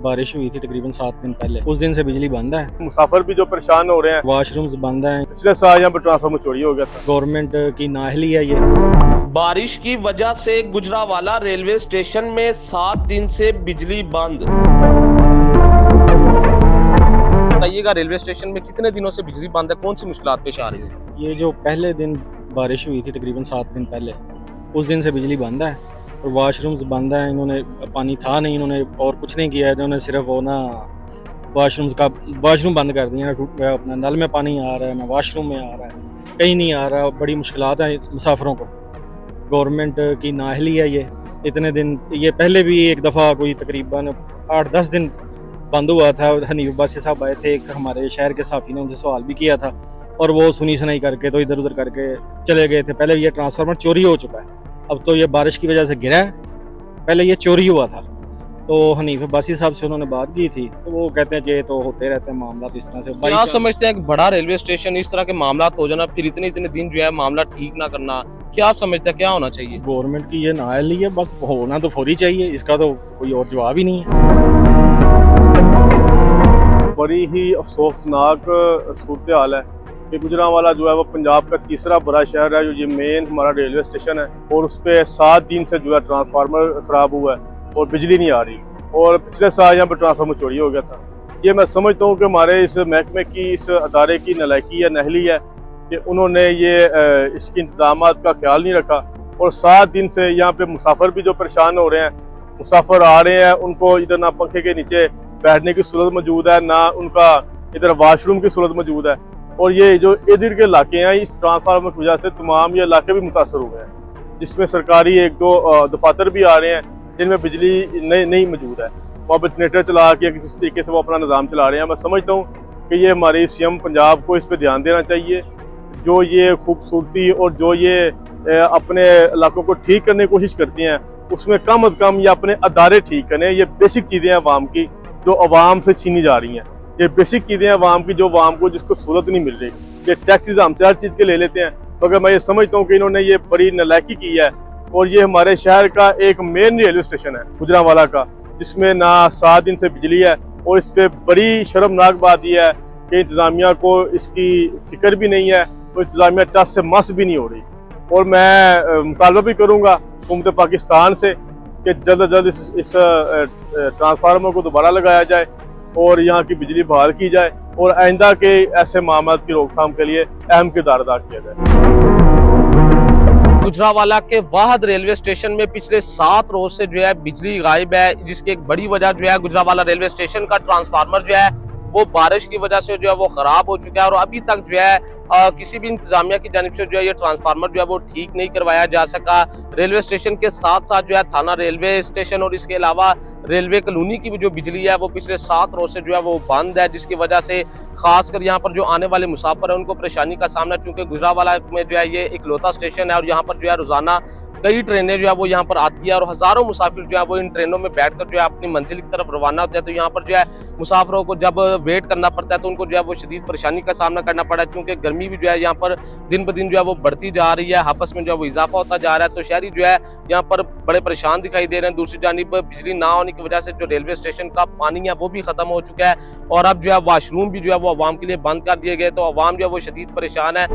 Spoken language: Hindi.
बारिश हुई थी तकरीबन 7 दिन पहले, उस दिन से बिजली बंद है। मुसाफिर भी जो परेशान हो रहे हैं, वॉशरूम्स बंद हैं। पिछले साल यहाँ पर ट्रांसफार्मर चोरी हो गया था। गवर्नमेंट की नाअहली है ये। बारिश की वजह से गुजरावाला रेलवे स्टेशन में 7 दिन से बिजली बंद। बताइएगा, रेलवे स्टेशन में कितने दिनों से बिजली बंद है, कौन सी मुश्किलात पेश आ रही है? ये जो पहले दिन बारिश हुई थी तकरीबन 7 दिन पहले, उस दिन से बिजली बंद है और वॉशरूम्स बंद हैं। इन्होंने पानी था नहीं, इन्होंने और कुछ नहीं किया, इन्होंने सिर्फ वो ना वॉशरूम बंद कर दिए ना। अपना नल में पानी आ रहा है ना वॉशरूम में आ रहा है, कहीं नहीं आ रहा। बड़ी मुश्किलात हैं मुसाफिरों को। गवर्नमेंट की नाअहली है ये। इतने दिन ये पहले भी एक दफ़ा कोई तकरीबन 8-10 दिन बंद हुआ था। हनीफ अब्बासी साहब आए थे, एक हमारे शहर के साफ़ी ने उनसे सवाल भी किया था और वो सुनी सुनाई करके तो इधर उधर करके चले गए थे। पहले ये ट्रांसफार्मर चोरी हो चुका है, अब तो ये बारिश की वजह से गिरा है, पहले ये चोरी हुआ था। तो हनीफ अब्बासी साहब से उन्होंने बात की थी, तो वो कहते हैं ये तो होते रहते हैं मामला इस तरह से। क्या समझते हैं कि बड़ा रेलवे स्टेशन इस तरह के मामला हो जाना, फिर इतने इतने दिन जो है मामला ठीक ना करना, क्या समझते हैं क्या होना चाहिए? गवर्नमेंट की ये नाअहली है, बस होना तो फौरी चाहिए, इसका तो कोई और जवाब ही नहीं है। बड़ी ही अफसोसनाक सूरत हाल है कि गुजरांवाला जो है वो पंजाब का तीसरा बड़ा शहर है, जो ये मेन हमारा रेलवे स्टेशन है, और उस पर 7 दिन से जो है ट्रांसफार्मर खराब हुआ है और बिजली नहीं आ रही। और पिछले साल यहाँ पर ट्रांसफार्मर चोरी हो गया था। ये मैं समझता हूँ कि हमारे इस महकमे की, इस अदारे की नालायकी या नहली है कि उन्होंने ये इसकी इंतजामात का ख्याल नहीं रखा। और 7 दिन से यहाँ पे मुसाफिर भी जो परेशान हो रहे हैं, मुसाफिर आ रहे हैं, उनको इधर ना पंखे के नीचे बैठने की सूरत मौजूद है, ना उनका इधर वॉशरूम की सूरत मौजूद है। और ये जो इधर के इलाके हैं, इस ट्रांसफार्मर की वजह से तमाम ये इलाके भी मुतासर हो गए हैं, जिसमें सरकारी 1-2 दफातर भी आ रहे हैं जिनमें बिजली नहीं मौजूद है। वहाँ पर जनरेटर चला के किसी तरीके से वो अपना निज़ाम चला रहे हैं। मैं समझता हूँ कि ये हमारी सीएम पंजाब को इस पर ध्यान देना चाहिए। जो ये खूबसूरती और जो ये अपने इलाकों को ठीक करने की कोशिश करती हैं, उसमें कम अज़ कम ये अपने अदारे ठीक करें। ये बेसिक चीज़ें हैं अवाम की, जो अवाम से छीनी जा रही हैं। ये बेसिक चीज़ें हैं अवाम की, जो अवाम को जिसको सहूलत नहीं मिल रही। ये टैक्सेस हमसे हर चीज़ के ले लेते हैं। तो अगर मैं ये समझता हूँ कि इन्होंने ये बड़ी नालायकी की है, और ये हमारे शहर का एक मेन रेलवे स्टेशन है गुजरांवाला का, जिसमें ना 7 दिन से बिजली है। और इस पर बड़ी शर्मनाक बात यह है कि इंतज़ामिया को इसकी फिक्र भी नहीं है, और इंतज़ामिया टस से मस भी नहीं हो रही। और मैं मुतालबा भी करूँगा हुकूमत पाकिस्तान से कि जल्द अज जल्द इस ट्रांसफार्मर को दोबारा लगाया जाए और यहाँ की बिजली बहाल की जाए, और आइंदा के ऐसे मामलों की रोकथाम के लिए अहम किरदार अदा किया जाए। गुजरावाला के वाहद रेलवे स्टेशन में पिछले 7 रोज से जो है बिजली गायब है, जिसकी एक बड़ी वजह जो है गुजरावाला रेलवे स्टेशन का ट्रांसफार्मर जो है वो बारिश की वजह से जो है वो खराब हो चुका है। और अभी तक जो है किसी भी इंतजामिया की जानिब से जो है ये ट्रांसफार्मर जो है वो ठीक नहीं करवाया जा सका। रेलवे स्टेशन के साथ साथ जो है थाना रेलवे स्टेशन और इसके अलावा रेलवे कॉलोनी की भी जो बिजली है वो पिछले 7 रोज से जो है वो बंद है, जिसकी वजह से खासकर यहाँ पर जो आने वाले मुसाफिर है उनको परेशानी का सामना, चूंकि गुजरावाला में जो है ये इकलौता स्टेशन है और यहाँ पर जो है रोजाना कई ट्रेनें जो है वो यहाँ पर आती है और हजारों मुसाफिर जो है वो इन ट्रेनों में बैठकर जो है अपनी मंजिल की तरफ रवाना होते हैं। तो यहाँ पर जो है मुसाफिरों को जब वेट करना पड़ता है तो उनको जो है वो शदीद परेशानी का सामना करना पड़ा है, क्योंकि गर्मी भी जो है यहाँ पर दिन ब दिन जो है वो बढ़ती जा रही है, आपस में जो है वो इजाफा होता जा रहा है। तो शहरी जो है यहाँ पर बड़े परेशान दिखाई दे रहे हैं। दूसरी जानिब बिजली ना होने की वजह से जो रेलवे स्टेशन का पानी है वो भी खत्म हो चुका है, और अब जो है वॉशरूम भी जो है वो आवाम के लिए बंद कर दिए गए। तो आवाम जो है वो शदीद परेशान है।